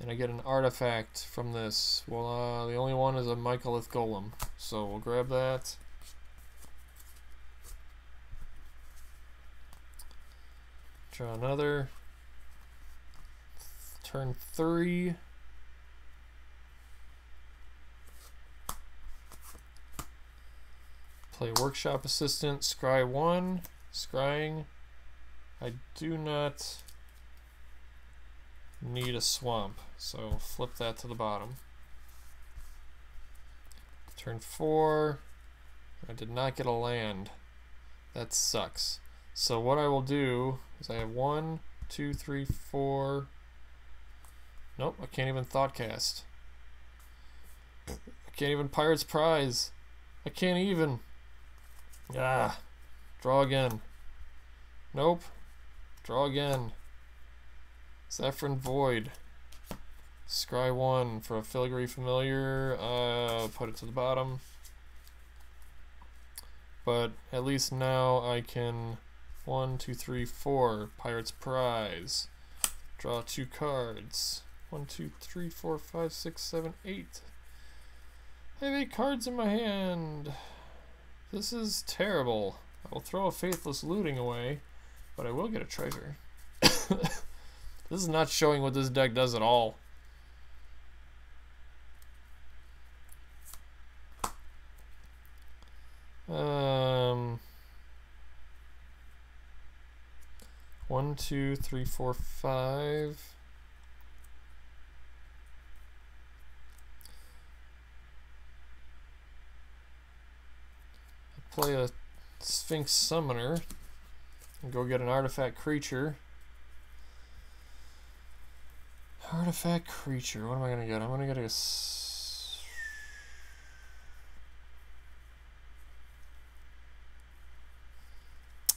And I get an artifact from this. Well, the only one is a Mycalith Golem. So we'll grab that. Draw another. Turn 3. Play Workshop Assistant, scry 1, scrying. I do not need a swamp, so flip that to the bottom. Turn 4, I did not get a land. That sucks. So what I will do is I have 1, 2, 3, 4. Nope, I can't even Thoughtcast. I can't even Pirate's Prize. I can't even. Ah, draw again. Nope. Draw again. Saffron Void. Scry 1 for a Filigree Familiar. Put it to the bottom. But at least now I can 1, 2, 3, 4. Pirate's Prize. Draw 2 cards. 1, 2, 3, 4, 5, 6, 7, 8. I have 8 cards in my hand. This is terrible. I will throw a Faithless Looting away, but I will get a treasure. This is not showing what this deck does at all. One, 2, 3, 4, 5. Play a Sphinx Summoner and go get an artifact creature. Artifact creature. What am I gonna get? I'm gonna get a.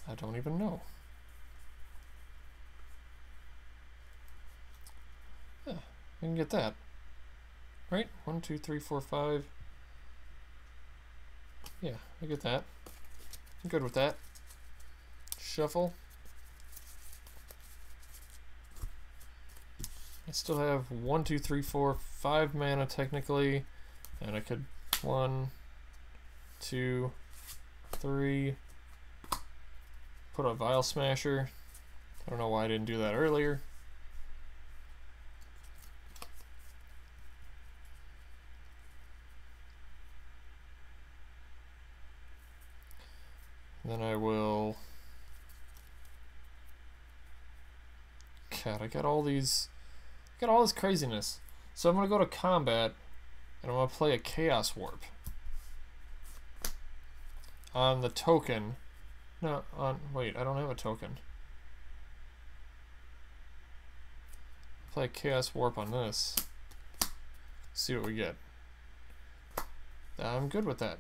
I don't even know. Yeah, I can get that. Right? 1, 2, 3, 4, 5. Yeah, I get that. I'm good with that. Shuffle. I still have 1, 2, 3, 4, 5 mana technically, and I could 1, 2, 3. Put a Vial Smasher. I don't know why I didn't do that earlier. Then I will. God, I got all this craziness. So I'm gonna go to combat, and I'm gonna play a Chaos Warp on the token. No, wait, I don't have a token. Play a Chaos Warp on this. See what we get. I'm good with that.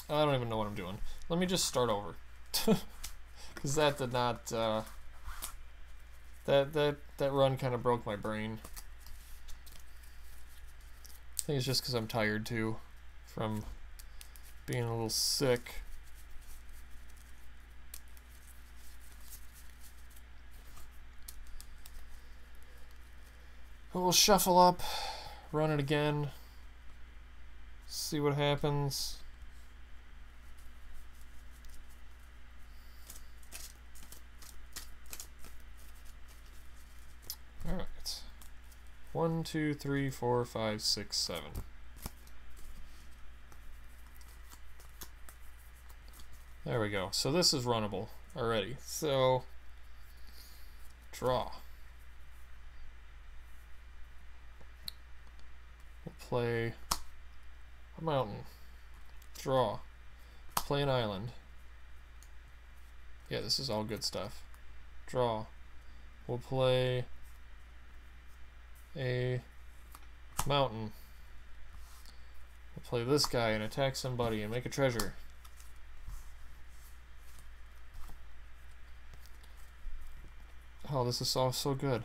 I don't even know what I'm doing. Let me just start over. Because that did not, that run kind of broke my brain. I think it's just because I'm tired too, from being a little sick. But we'll shuffle up, run it again, see what happens. Alright. 1, 2, 3, 4, 5, 6, 7. There we go. So this is runnable already. So, draw. We'll play a mountain. Draw. Play an island. Yeah, this is all good stuff. Draw. We'll play a mountain. We'll play this guy and attack somebody and make a treasure. Oh, this is all so good.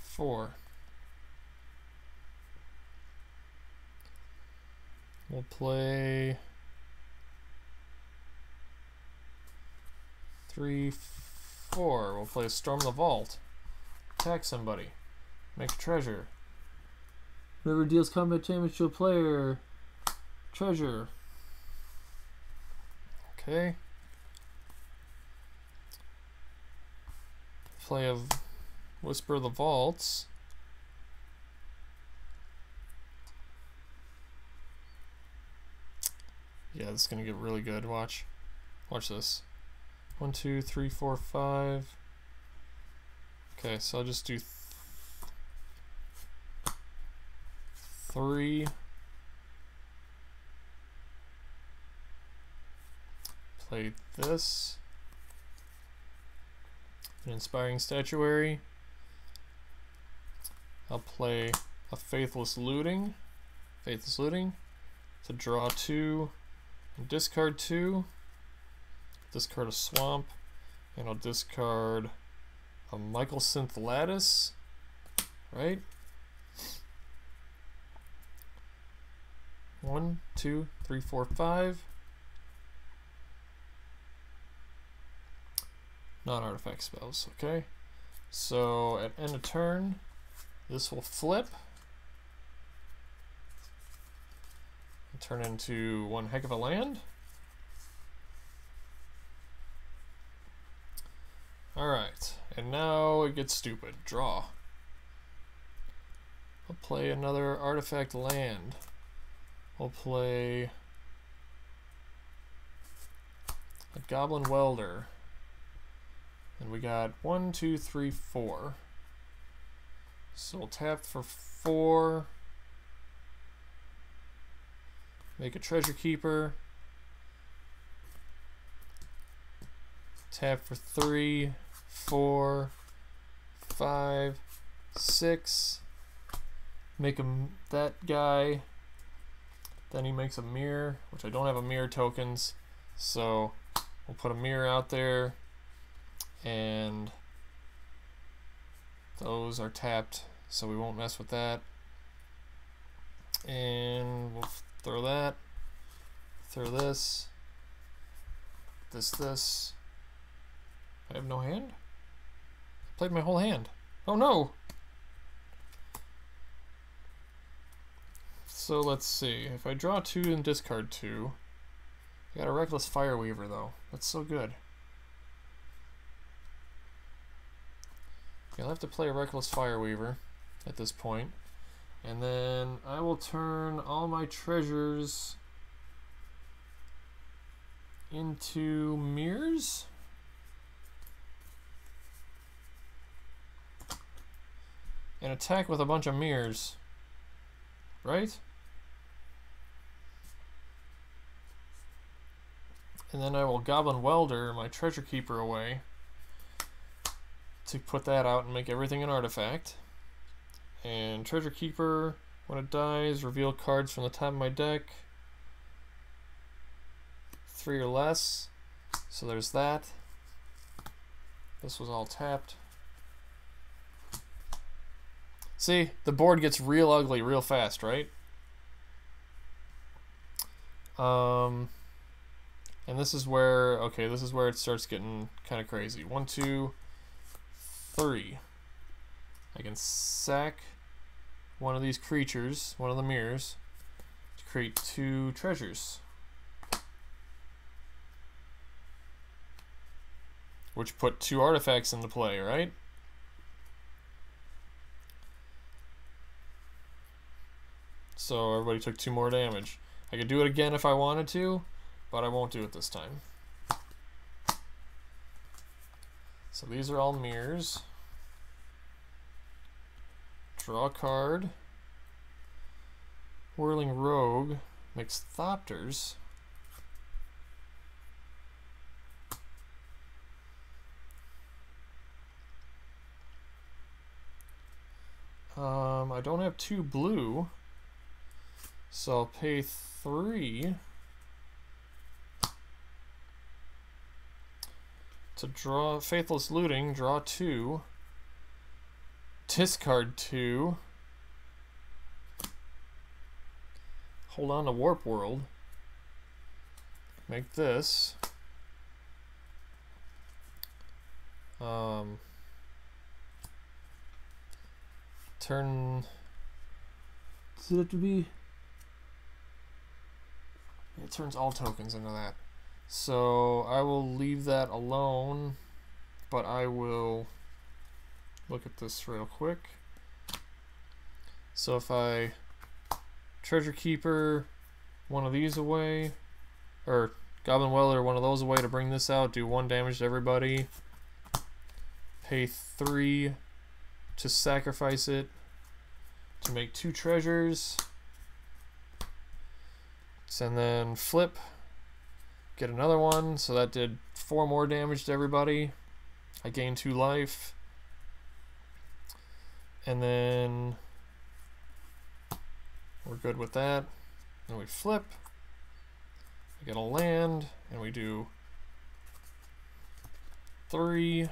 4. We'll play 3, 4. We'll play Storm the Vault. Attack somebody. Make a treasure. Whoever deals combat damage to a player. Treasure. Okay. Play a Whisper of the Vaults. Yeah, this is gonna get really good. Watch. Watch this. 1, 2, 3, 4, 5. Okay, so I'll just do 3. Play this. An Inspiring Statuary. I'll play a Faithless Looting. Faithless Looting. To draw 2. And discard 2. Discard a Swamp. And I'll discard a Michael Synth Lattice. Right? 1, 2, 3, 4, 5. Non-artifact spells, okay? So at end of turn, this will flip and turn into one heck of a land. Alright, and now it gets stupid. Draw. I'll play another artifact land. We'll play a Goblin Welder. And we got 1, 2, 3, 4. So we'll tap for 4. Make a Treasure Keeper. Tap for 3, 4, 5, 6. Make him that guy. Then he makes a mirror, which I don't have a mirror tokens. So we'll put a mirror out there. And Those are tapped, so we won't mess with that. And we'll throw that. Throw this. This. I have no hand? I played my whole hand. Oh no! So let's see. If I draw 2 and discard 2, I got a Reckless Fireweaver though. That's so good. I'll have to play a Reckless Fireweaver at this point. And then I will turn all my treasures into mirrors. And attack with a bunch of mirrors. Right? And then I will Goblin Welder my Treasure Keeper away to put that out and make everything an artifact. And Treasure Keeper, when it dies, reveal cards from the top of my deck. 3 or less. So there's that. This was all tapped. See, the board gets real ugly real fast, right? And this is where, okay, this is where it starts getting kind of crazy. 1, 2, 3. I can sack one of these creatures, one of the mirrors, to create 2 treasures. Which put 2 artifacts into play, right? So everybody took 2 more damage. I could do it again if I wanted to, but I won't do it this time. So these are all mirrors. Draw a card. Whirling Rogue makes Thopters. I don't have 2 blue, so I'll pay 3 to draw Faithless Looting, draw 2, discard 2, hold on to Warp World, make this, turn, does it have to be? It turns all tokens into that. So I will leave that alone, but I will look at this real quick. So if I Treasure Keeper one of these away, or Goblin Welder one of those away to bring this out, do 1 damage to everybody, pay 3 to sacrifice it to make 2 treasures, and then flip, get another one, so that did 4 more damage to everybody. I gained 2 life, and then we're good with that. Then we flip, we get a land, and we do 3,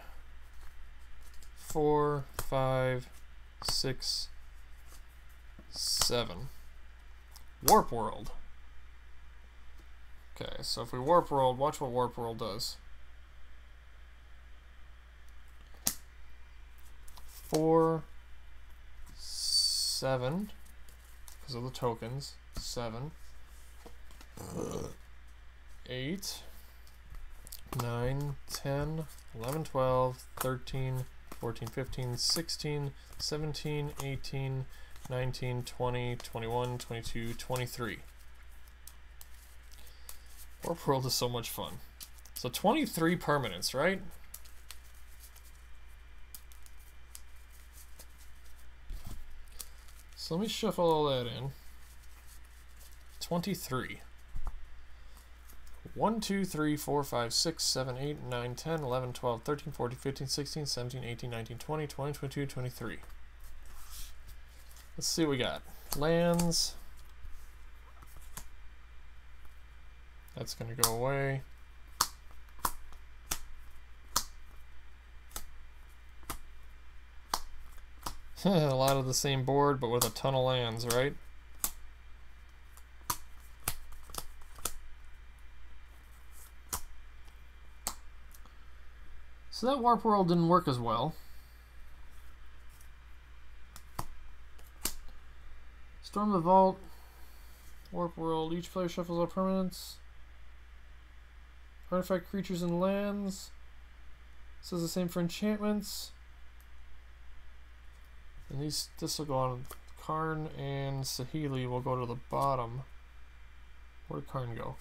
4, 5, 6, 7. Warp World. Okay, so if we Warp World, watch what Warp World does. 4, 7, because of the tokens. 7, 8, 9, 10, 11, 12, 13, 14, 15, 16, 17, 18, 19, 20, 21, 22, 23. Warp World is so much fun. So 23 permanents, right? So let me shuffle all that in. 23. 1, 2, 3, 4, 5, 6, 7, 8, 9, 10, 11, 12, 13, 14, 15, 16, 17, 18, 19, 20, 20, 22, 23. Let's see what we got. Lands. That's going to go away. A lot of the same board, but with a ton of lands, right? So that Warp World didn't work as well. Storm the Vault. Warp World. Each player shuffles all permanents. Artifact creatures and lands. Says the same for enchantments. And this will go on. Karn and Saheeli will go to the bottom. Where did Karn go?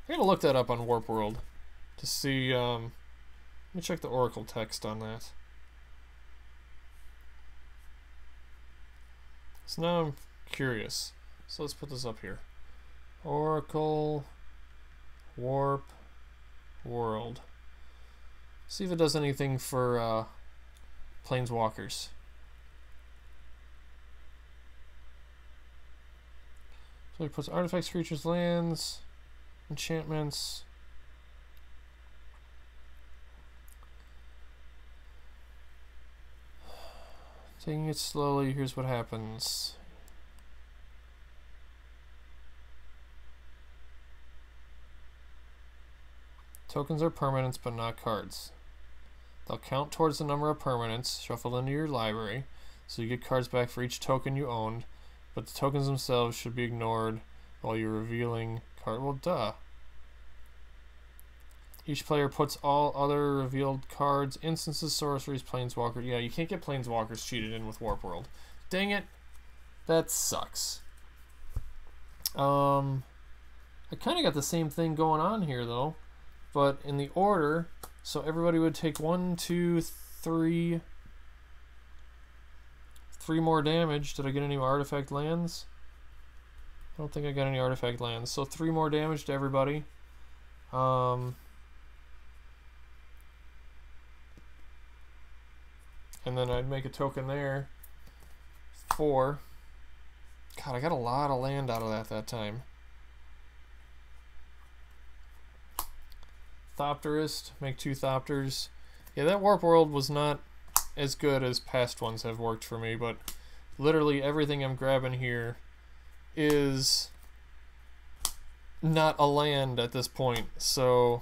I gotta look that up on Warp World to see. Let me check the Oracle text on that. So now I'm curious. So let's put this up here. Oracle Warp World. See if it does anything for Planeswalkers. So it puts artifacts, creatures, lands, enchantments. Taking it slowly, here's what happens. Tokens are permanents, but not cards. They'll count towards the number of permanents shuffled into your library, so you get cards back for each token you owned, but the tokens themselves should be ignored while you're revealing card. Well, duh. Each player puts all other revealed cards, instances, sorceries, planeswalker. Yeah, you can't get planeswalkers cheated in with Warp World. Dang it. That sucks. I kind of got the same thing going on here, though. But in the order, so everybody would take 1, 2, 3 more damage. Did I get any artifact lands? I don't think I got any artifact lands. So 3 more damage to everybody. And then I'd make a token there. 4. God, I got a lot of land out of that time. Thopterist, make 2 Thopters. Yeah, that Warp World was not as good as past ones have worked for me, but literally everything I'm grabbing here is not a land at this point. So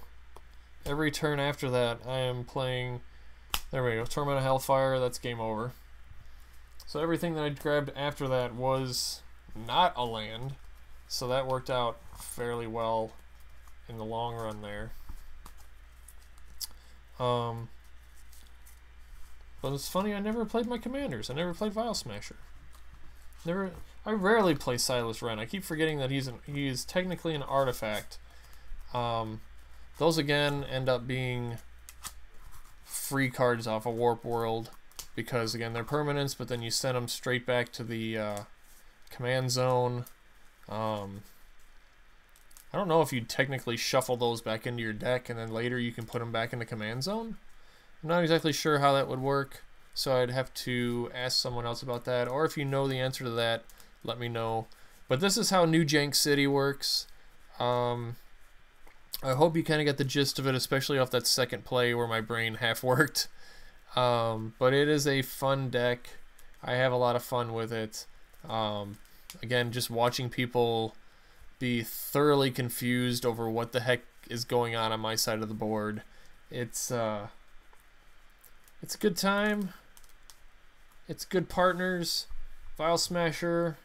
every turn after that, I am playing. There we go. Torment of Hellfire. That's game over. So everything that I grabbed after that was not a land. So that worked out fairly well in the long run there. But it's funny, I never played my commanders. I never played Vial Smasher. I rarely play Silas Renn. I keep forgetting that he is technically an artifact. Those again end up being free cards off a Warp World because again they're permanents, but then you send them straight back to the command zone. I don't know if you'd technically shuffle those back into your deck and then later you can put them back in the command zone. I'm not exactly sure how that would work, so I'd have to ask someone else about that, or if you know the answer to that, let me know. But this is how New Jank City works. I hope you kind of get the gist of it, especially off that second play where my brain half worked. But it is a fun deck. I have a lot of fun with it. Again, just watching people be thoroughly confused over what the heck is going on my side of the board. It's a good time. It's good partners. Vial Smasher,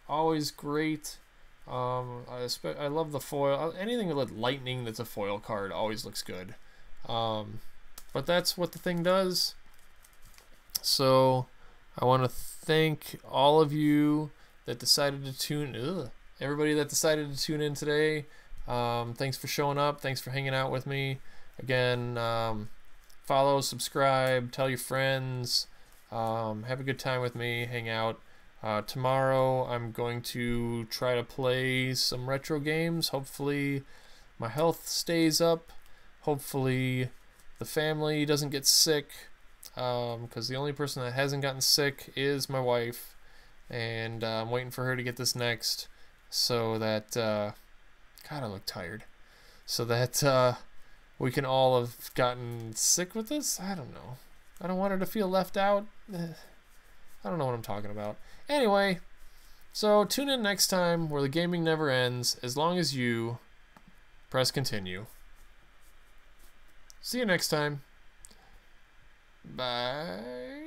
always great. I love the foil. Anything with lightning that's a foil card always looks good. But that's what the thing does. So I want to thank all of you that decided to tune. Everybody that decided to tune in today. Thanks for showing up. Thanks for hanging out with me. Again, follow, subscribe, tell your friends. Have a good time with me. Hang out. Tomorrow I'm going to try to play some retro games. Hopefully my health stays up. Hopefully the family doesn't get sick. Because the only person that hasn't gotten sick is my wife. And I'm waiting for her to get this next. So that, God, I look tired. So that we can all have gotten sick with this? I don't know. I don't want her to feel left out. I don't know what I'm talking about. Anyway, so tune in next time where the gaming never ends as long as you press continue. See you next time. Bye.